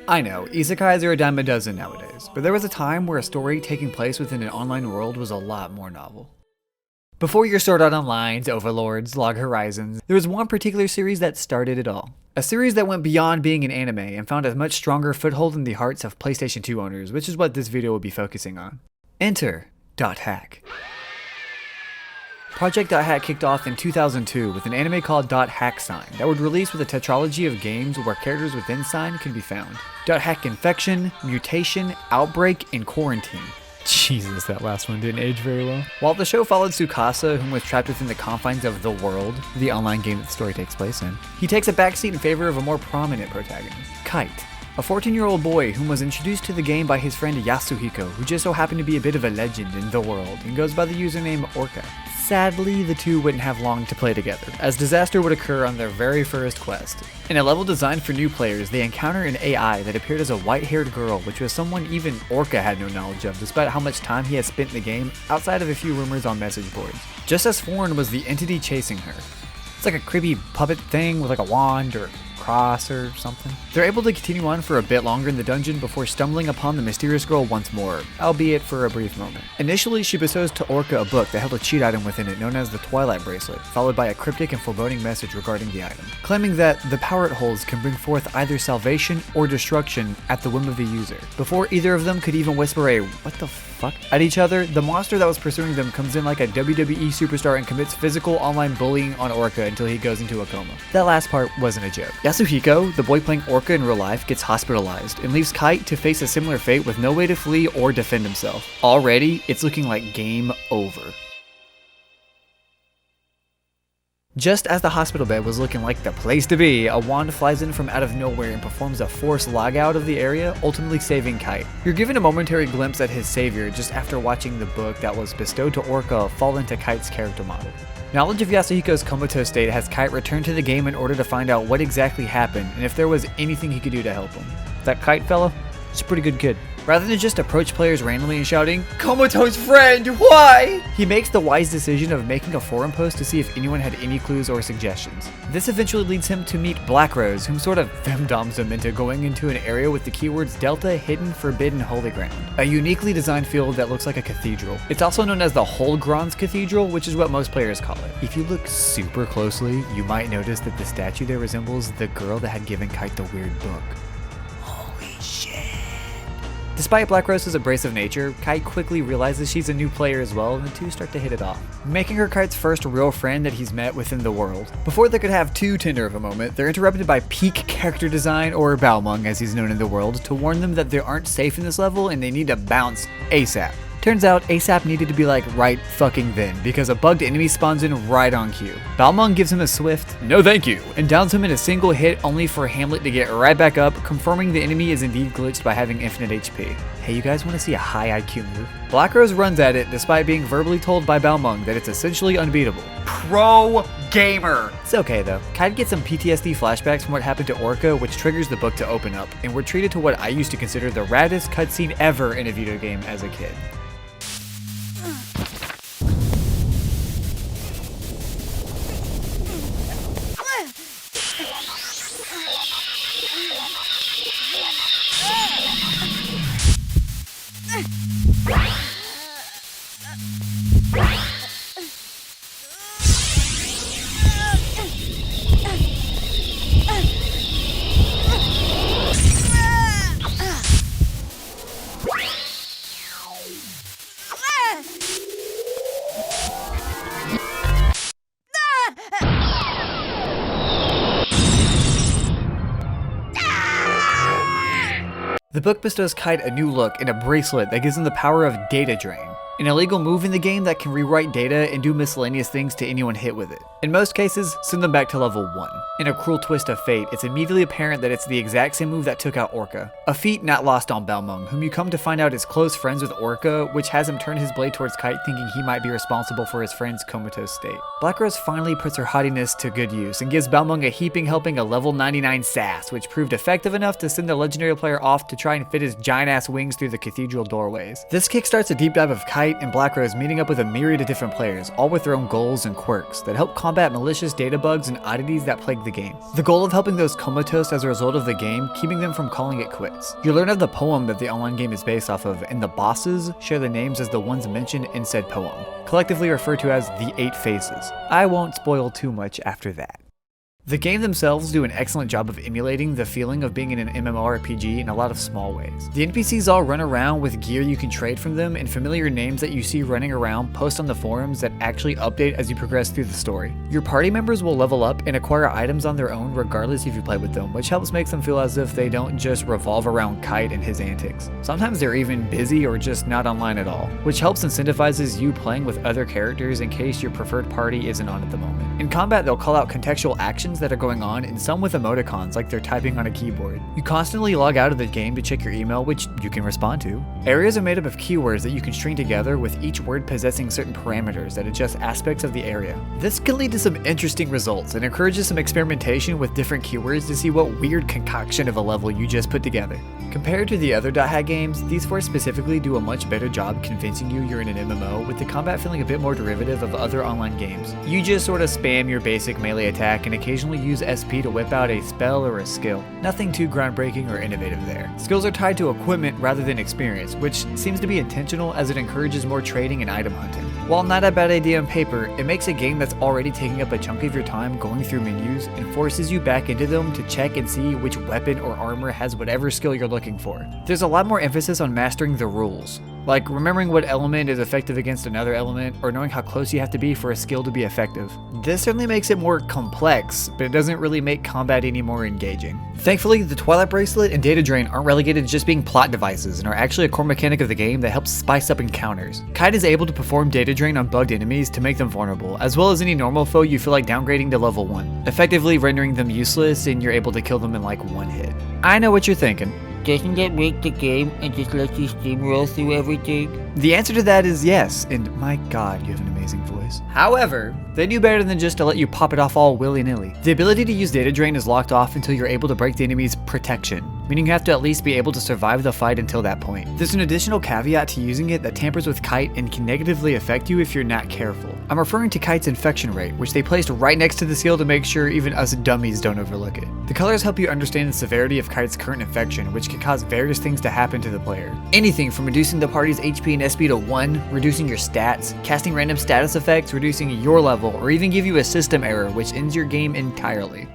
I know, isekais are a dime a dozen nowadays, but there was a time where a story taking place within an online world was a lot more novel. Before your Sword Art Onlines, Overlords, Log Horizons, there was one particular series that started it all. A series that went beyond being an anime and found a much stronger foothold in the hearts of PlayStation 2 owners, which is what this video will be focusing on. Enter .hack. Project .hack kicked off in 2002 with an anime called .hack Sign that would release with a tetralogy of games where characters within Sign can be found. .hack Infection, Mutation, Outbreak, and Quarantine. Jesus, that last one didn't age very well. While the show followed Tsukasa, whom was trapped within the confines of The World, the online game that the story takes place in, he takes a backseat in favor of a more prominent protagonist, Kite, a 14-year-old boy whom was introduced to the game by his friend Yasuhiko, who just so happened to be a bit of a legend in The World and goes by the username Orca. Sadly, the two wouldn't have long to play together, as disaster would occur on their very first quest. In a level designed for new players, they encounter an AI that appeared as a white-haired girl, which was someone even Orca had no knowledge of, despite how much time he had spent in the game, outside of a few rumors on message boards. Just as foreign was the entity chasing her. It's like a creepy puppet thing with like a wand or cross or something. They're able to continue on for a bit longer in the dungeon before stumbling upon the mysterious girl once more, albeit for a brief moment. Initially, she bestows to Orca a book that held a cheat item within it known as the Twilight Bracelet, followed by a cryptic and foreboding message regarding the item, claiming that the power it holds can bring forth either salvation or destruction at the whim of the user. Before either of them could even whisper a "what the fuck" at each other, the monster that was pursuing them comes in like a WWE superstar and commits physical online bullying on Orca until he goes into a coma. That last part wasn't a joke. Yasuhiko, the boy playing Orca in real life, gets hospitalized and leaves Kite to face a similar fate with no way to flee or defend himself. Already, it's looking like game over. Just as the hospital bed was looking like the place to be, a wand flies in from out of nowhere and performs a forced logout of the area, ultimately saving Kite. You're given a momentary glimpse at his savior just after watching the book that was bestowed to Orca fall into Kite's character model. Knowledge of Yasuhiko's comatose state has Kite return to the game in order to find out what exactly happened and if there was anything he could do to help him. That Kite fella? He's a pretty good kid. Rather than just approach players randomly and shouting, "Comatose friend, why?" he makes the wise decision of making a forum post to see if anyone had any clues or suggestions. This eventually leads him to meet Black Rose, whom sort of femdoms him into going into an area with the keywords Delta, Hidden, Forbidden, Holy Ground, a uniquely designed field that looks like a cathedral. It's also known as the Holgrons Cathedral, which is what most players call it. If you look super closely, you might notice that the statue there resembles the girl that had given Kite the weird book. Despite Black Rose's abrasive nature, Kite quickly realizes she's a new player as well, and the two start to hit it off, making her Kite's first real friend that he's met within the world. Before they could have too tender of a moment, they're interrupted by peak character design, or Balmung as he's known in the world, to warn them that they aren't safe in this level and they need to bounce ASAP. Turns out ASAP needed to be like right fucking then, because a bugged enemy spawns in right on cue. Balmung gives him a swift "no thank you" and downs him in a single hit, only for Hamlet to get right back up, confirming the enemy is indeed glitched by having infinite HP. Hey, you guys want to see a high IQ move? Black Rose runs at it despite being verbally told by Balmung that it's essentially unbeatable. Pro gamer! It's okay though. Kite gets some PTSD flashbacks from what happened to Orca, which triggers the book to open up, and we're treated to what I used to consider the raddest cutscene ever in a video game as a kid. The book bestows Kite a new look and a bracelet that gives him the power of Data Drain, an illegal move in the game that can rewrite data and do miscellaneous things to anyone hit with it. In most cases, send them back to level 1. In a cruel twist of fate, it's immediately apparent that it's the exact same move that took out Orca, a feat not lost on Balmung, whom you come to find out is close friends with Orca, which has him turn his blade towards Kite thinking he might be responsible for his friend's comatose state. Black Rose finally puts her haughtiness to good use and gives Balmung a heaping helping of level 99 sass, which proved effective enough to send the legendary player off to try and fit his giant ass wings through the cathedral doorways. This kickstarts a deep dive of Kite Kite and Black Rose meeting up with a myriad of different players, all with their own goals and quirks that help combat malicious data bugs and oddities that plague the game. The goal of helping those comatose as a result of the game, keeping them from calling it quits. You learn of the poem that the online game is based off of, and the bosses share the names as the ones mentioned in said poem, collectively referred to as the 8 Faces. I won't spoil too much after that. The game themselves do an excellent job of emulating the feeling of being in an MMORPG in a lot of small ways. The NPCs all run around with gear you can trade from them and familiar names that you see running around post on the forums that actually update as you progress through the story. Your party members will level up and acquire items on their own regardless if you play with them, which helps make them feel as if they don't just revolve around Kite and his antics. Sometimes they're even busy or just not online at all, which helps incentivizes you playing with other characters in case your preferred party isn't on at the moment. In combat, they'll call out contextual actions that are going on, and some with emoticons like they're typing on a keyboard. You constantly log out of the game to check your email, which you can respond to. Areas are made up of keywords that you can string together, with each word possessing certain parameters that adjust aspects of the area. This can lead to some interesting results and encourages some experimentation with different keywords to see what weird concoction of a level you just put together. Compared to the other .hack games, these 4 specifically do a much better job convincing you you're in an MMO, with the combat feeling a bit more derivative of other online games. You just sort of spam your basic melee attack and occasionally use SP to whip out a spell or a skill. Nothing too groundbreaking or innovative there. Skills are tied to equipment rather than experience, which seems to be intentional as it encourages more trading and item hunting. While not a bad idea on paper, it makes a game that's already taking up a chunk of your time going through menus and forces you back into them to check and see which weapon or armor has whatever skill you're looking for. There's a lot more emphasis on mastering the rules, like remembering what element is effective against another element, or knowing how close you have to be for a skill to be effective. This certainly makes it more complex, but it doesn't really make combat any more engaging. Thankfully, the Twilight Bracelet and Data Drain aren't relegated to just being plot devices and are actually a core mechanic of the game that helps spice up encounters. Kite is able to perform Data Drain on bugged enemies to make them vulnerable, as well as any normal foe you feel like downgrading to level 1, effectively rendering them useless and you're able to kill them in like 1 hit. I know what you're thinking. Doesn't that make the game and just let you steamroll through everything? The answer to that is yes, and my god, you have an amazing voice. However, they do better than just to let you pop it off all willy-nilly. The ability to use Data Drain is locked off until you're able to break the enemy's protection, meaning you have to at least be able to survive the fight until that point. There's an additional caveat to using it that tampers with Kite and can negatively affect you if you're not careful. I'm referring to Kite's infection rate, which they placed right next to the skill to make sure even us dummies don't overlook it. The colors help you understand the severity of Kite's current infection, which can cause various things to happen to the player. Anything from reducing the party's HP and SP to 1, reducing your stats, casting random status effects, reducing your level, or even give you a system error which ends your game entirely.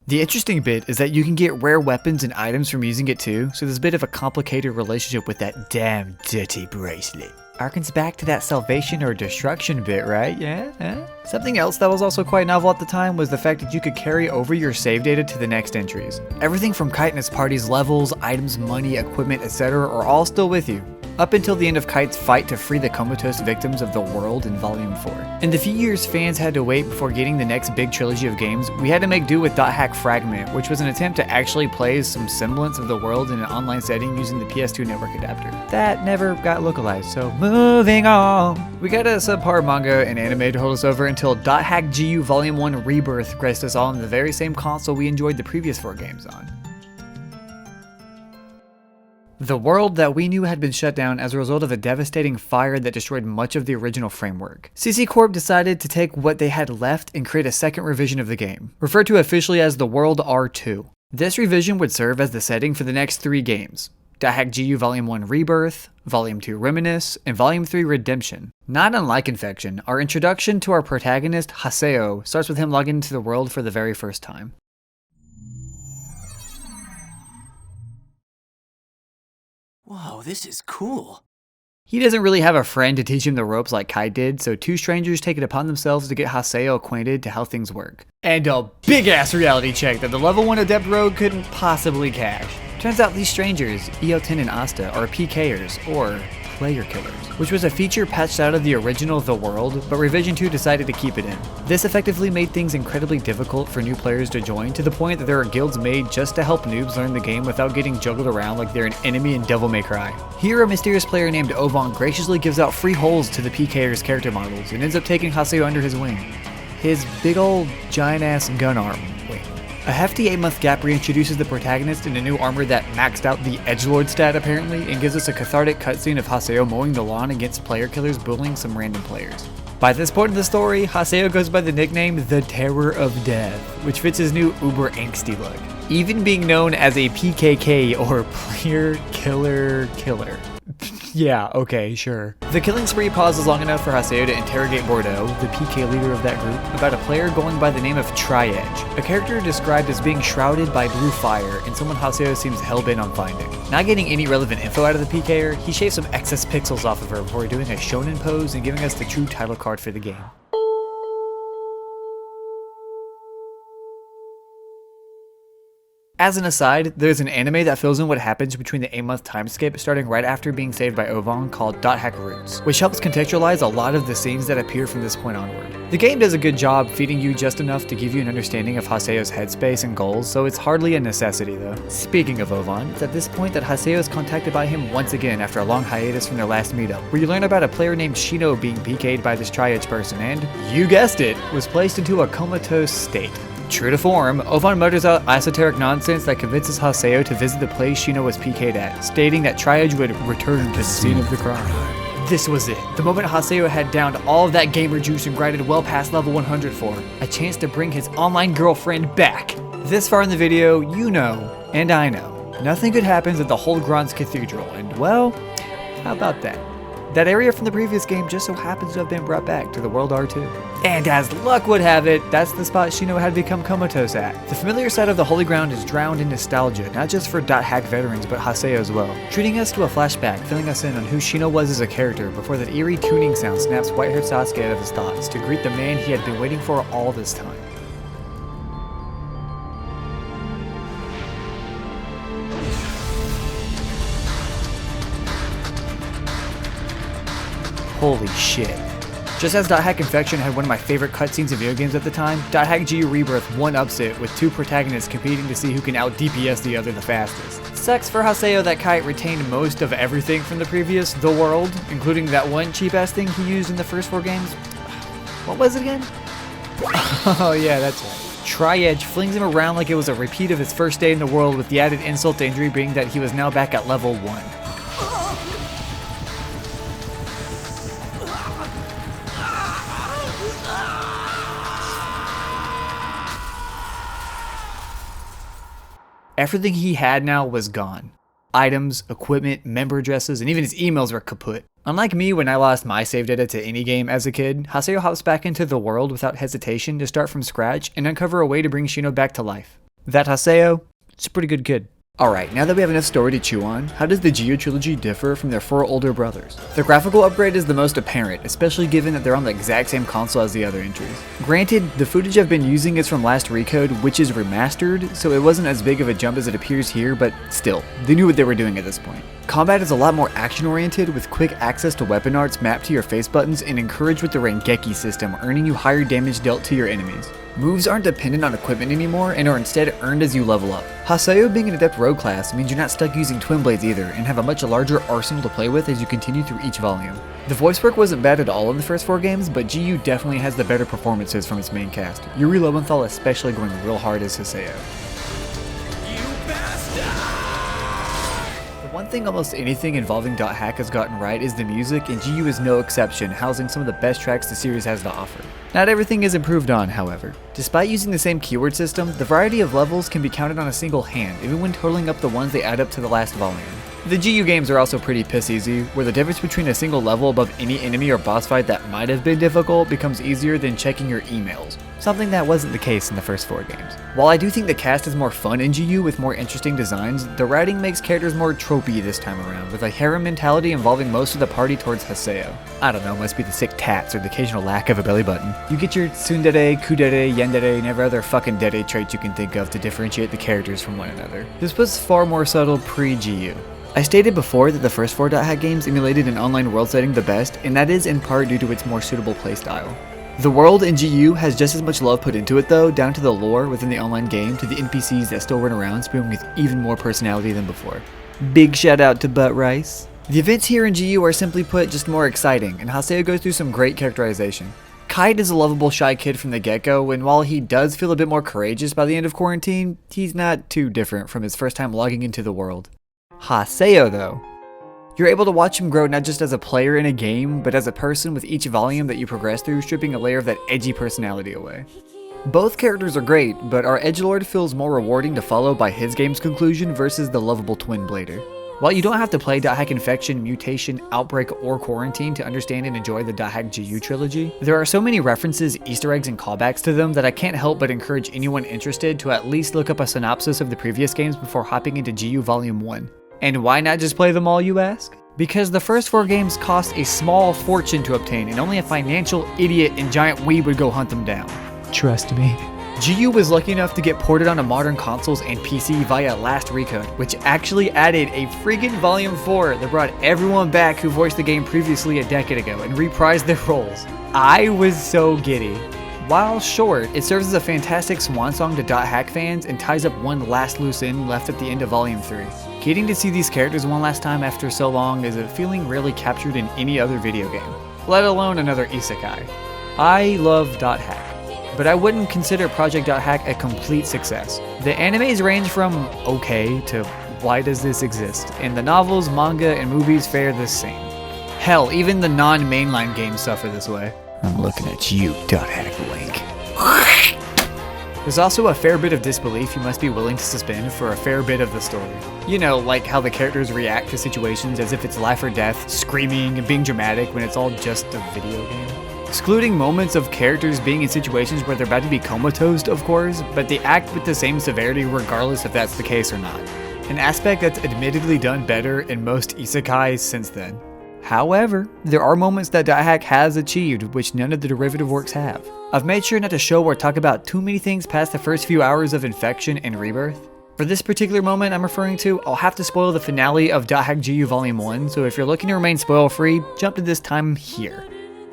The interesting bit is that you can get rare weapons and items from using it too, so there's a bit of a complicated relationship with that damn dirty bracelet. Harkens back to that salvation or destruction bit, right? Yeah? Something else that was also quite novel at the time was the fact that you could carry over your save data to the next entries. Everything from Kite and his party's levels, items, money, equipment, etc. are all still with you, up until the end of Kite's fight to free the comatose victims of the world in Volume 4. In the few years fans had to wait before getting the next big trilogy of games, we had to make do with .hack Fragment, which was an attempt to actually play some semblance of the world in an online setting using the PS2 network adapter. That never got localized, so moving on. We got a subpar manga and anime to hold us over until .hack GU Volume 1 Rebirth graced us all on the very same console we enjoyed the previous 4 games on. The world that we knew had been shut down as a result of a devastating fire that destroyed much of the original framework. CC Corp decided to take what they had left and create a second revision of the game, referred to officially as the World R2. This revision would serve as the setting for the next 3 games: .hack GU Volume 1 Rebirth, Volume 2 Reminisce, and Volume 3 Redemption. Not unlike Infection, our introduction to our protagonist, Haseo, starts with him logging into the world for the very first time. Whoa, this is cool. He doesn't really have a friend to teach him the ropes like Kai did, so 2 strangers take it upon themselves to get Haseo acquainted to how things work. And a big-ass reality check that the level 1 Adept Rogue couldn't possibly cash. Turns out these strangers, Eoten and Asta, are PKers, or player killers, which was a feature patched out of the original The World, but Revision 2 decided to keep it in. This effectively made things incredibly difficult for new players to join, to the point that there are guilds made just to help noobs learn the game without getting juggled around like they're an enemy in Devil May Cry. Here, a mysterious player named Ovan graciously gives out free holes to the PKers' character models and ends up taking Haseo under his wing. His big old giant-ass gun arm wing. A hefty 8-month gap reintroduces the protagonist in a new armor that maxed out the edgelord stat apparently, and gives us a cathartic cutscene of Haseo mowing the lawn against player killers bullying some random players. By this point in the story, Haseo goes by the nickname The Terror of Death, which fits his new uber angsty look, even being known as a PKK or Player Killer Killer. Yeah, okay, sure. The killing spree pauses long enough for Haseo to interrogate Bordeaux, the PK leader of that group, about a player going by the name of Tri-Edge, a character described as being shrouded by blue fire and someone Haseo seems hell-bent on finding. Not getting any relevant info out of the PKer, he shaves some excess pixels off of her before doing a shonen pose and giving us the true title card for the game. As an aside, there's an anime that fills in what happens between the 8-month time skip starting right after being saved by Ovon called .hack Roots, which helps contextualize a lot of the scenes that appear from this point onward. The game does a good job feeding you just enough to give you an understanding of Haseo's headspace and goals, so it's hardly a necessity though. Speaking of Ovon, it's at this point that Haseo is contacted by him once again after a long hiatus from their last meetup, where you learn about a player named Shino being PK'd by this Tri-Edge person and, you guessed it, was placed into a comatose state. True to form, Ovon mutters out esoteric nonsense that convinces Haseo to visit the place Shino was PK'd at, stating that Tri-Edge would return to the scene of the crime. This was it, the moment Haseo had downed all of that gamer juice and grinded well past level 100 for, a chance to bring his online girlfriend back. This far in the video, you know, and I know, nothing good happens at the Holgrons Cathedral, and well, how about that? That area from the previous game just so happens to have been brought back to the World R2. And as luck would have it, that's the spot Shino had become comatose at. The familiar side of the Holy Ground is drowned in nostalgia, not just for .hack veterans, but Haseo as well, treating us to a flashback, filling us in on who Shino was as a character before that eerie tuning sound snaps white-haired Sasuke out of his thoughts to greet the man he had been waiting for all this time. Holy shit. Just as .hack Infection had one of my favorite cutscenes of video games at the time, .hack GU Rebirth one-ups it with two protagonists competing to see who can out-DPS the other the fastest. Sucks for Haseo that Kite retained most of everything from the previous The World, including that one cheap-ass thing he used in the first 4 games. What was it again? Oh yeah, that's right. Tri-Edge flings him around like it was a repeat of his first day in the world, with the added insult to injury being that he was now back at level 1. Everything he had now was gone. Items, equipment, member addresses, and even his emails were kaput. Unlike me when I lost my save data to any game as a kid, Haseo hops back into the world without hesitation to start from scratch and uncover a way to bring Shino back to life. That Haseo, it's a pretty good kid. Alright, now that we have enough story to chew on, how does the Geo trilogy differ from their 4 older brothers? The graphical upgrade is the most apparent, especially given that they're on the exact same console as the other entries. Granted, the footage I've been using is from last Recode, which is remastered, so it wasn't as big of a jump as it appears here, but still, they knew what they were doing at this point. Combat is a lot more action-oriented, with quick access to weapon arts mapped to your face buttons and encouraged with the Rengeki system, earning you higher damage dealt to your enemies. Moves aren't dependent on equipment anymore and are instead earned as you level up. Haseo being an adept rogue class means you're not stuck using twin blades either, and have a much larger arsenal to play with as you continue through each volume. The voice work wasn't bad at all in the first 4 games, but GU definitely has the better performances from its main cast, Yuri Lowenthal especially going real hard as Haseo. One thing almost anything involving .hack has gotten right is the music, and GU is no exception, housing some of the best tracks the series has to offer. Not everything is improved on, however. Despite using the same keyword system, the variety of levels can be counted on a single hand, even when totaling up the ones they add up to the last volume. The GU games are also pretty piss easy, where the difference between a single level above any enemy or boss fight that might have been difficult becomes easier than checking your emails, something that wasn't the case in the first 4 games. While I do think the cast is more fun in GU with more interesting designs, the writing makes characters more tropey this time around, with a harem mentality involving most of the party towards Haseo. I don't know, must be the sick tats or the occasional lack of a belly button. You get your tsundere, kudere, yandere, and every other fucking dere trait you can think of to differentiate the characters from one another. This was far more subtle pre-GU. I stated before that the first 4 .hack games emulated an online world setting the best, and that is in part due to its more suitable playstyle. The world in GU has just as much love put into it though, down to the lore within the online game to the NPCs that still run around spewing with even more personality than before. Big shout out to Butt Rice. The events here in GU are simply put just more exciting, and Haseo goes through some great characterization. Kite is a lovable shy kid from the get-go, and while he does feel a bit more courageous by the end of quarantine, he's not too different from his first time logging into the world. Haseo though. You're able to watch him grow not just as a player in a game, but as a person with each volume that you progress through, stripping a layer of that edgy personality away. Both characters are great, but our edgelord feels more rewarding to follow by his game's conclusion versus the lovable twin blader. While you don't have to play .hack Infection, Mutation, Outbreak, or Quarantine to understand and enjoy the .hack GU trilogy, there are so many references, Easter eggs, and callbacks to them that I can't help but encourage anyone interested to at least look up a synopsis of the previous games before hopping into GU Volume 1. And why not just play them all, you ask? Because the first 4 games cost a small fortune to obtain, and only a financial idiot and giant weeb would go hunt them down. Trust me. GU was lucky enough to get ported onto modern consoles and PC via Last Recode, which actually added a friggin' Volume 4 that brought everyone back who voiced the game previously a decade ago and reprised their roles. I was so giddy. While short, it serves as a fantastic swan song to .hack fans and ties up one last loose end left at the end of Volume 3. Getting to see these characters one last time after so long is a feeling rarely captured in any other video game, let alone another isekai. I love .hack. But I wouldn't consider Project .hack a complete success. The animes range from okay to why does this exist, and the novels, manga, and movies fare the same. Hell, even the non-mainline games suffer this way. I'm looking at you, .hack Link. There's also a fair bit of disbelief you must be willing to suspend for a fair bit of the story. You know, like how the characters react to situations as if it's life or death, screaming and being dramatic when it's all just a video game. Excluding moments of characters being in situations where they're about to be comatose, of course, but they act with the same severity regardless if that's the case or not. An aspect that's admittedly done better in most isekais since then. However, there are moments that .hack has achieved which none of the derivative works have. I've made sure not to show or talk about too many things past the first few hours of Infection and Rebirth. For this particular moment I'm referring to, I'll have to spoil the finale of .hack GU Volume 1, so if you're looking to remain spoil-free, jump to this time here.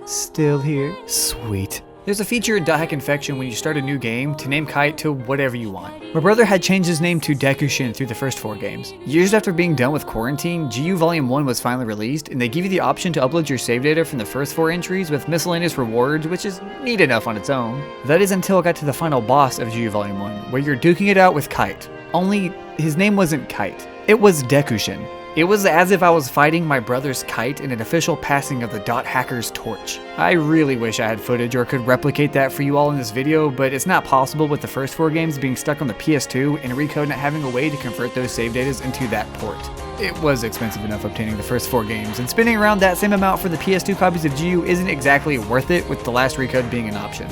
Still here? Sweet. There's a feature in .hack Infection when you start a new game to name Kite to whatever you want. My brother had changed his name to Dekushin through the first 4 games. Years after being done with Quarantine, GU Volume 1 was finally released, and they give you the option to upload your save data from the first 4 entries with miscellaneous rewards, which is neat enough on its own. That is until I got to the final boss of GU Volume 1, where you're duking it out with Kite. Only, his name wasn't Kite. It was Dekushin. It was as if I was fighting my brother's Kite in an official passing of the .hacker's torch. I really wish I had footage or could replicate that for you all in this video, but it's not possible with the first 4 games being stuck on the PS2 and Recode not having a way to convert those save datas into that port. It was expensive enough obtaining the first 4 games, and spending around that same amount for the PS2 copies of GU isn't exactly worth it with the last Recode being an option.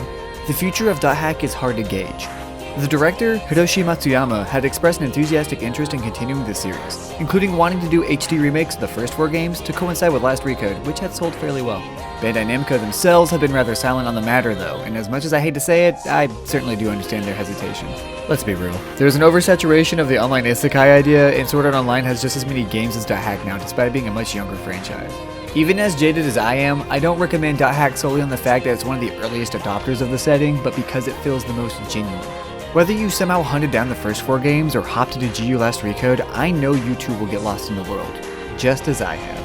The future of .hack is hard to gauge. The director, Hiroshi Matsuyama, had expressed an enthusiastic interest in continuing the series, including wanting to do HD remakes of the first 4 games to coincide with Last Recode, which had sold fairly well. Bandai Namco themselves have been rather silent on the matter though, and as much as I hate to say it, I certainly do understand their hesitation. Let's be real. There's an oversaturation of the online isekai idea, and Sword Art Online has just as many games as .hack now, despite being a much younger franchise. Even as jaded as I am, I don't recommend .hack solely on the fact that it's one of the earliest adopters of the setting, but because it feels the most genuine. Whether you somehow hunted down the first 4 games or hopped into GU Last Recode, I know you too will get lost in the world, just as I have.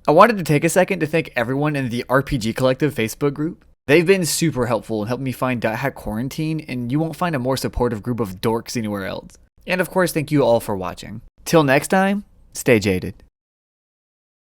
I wanted to take a second to thank everyone in the RPG Collective Facebook group. They've been super helpful in helping me find .hack Quarantine, and you won't find a more supportive group of dorks anywhere else. And of course, thank you all for watching. Till next time, stay jaded.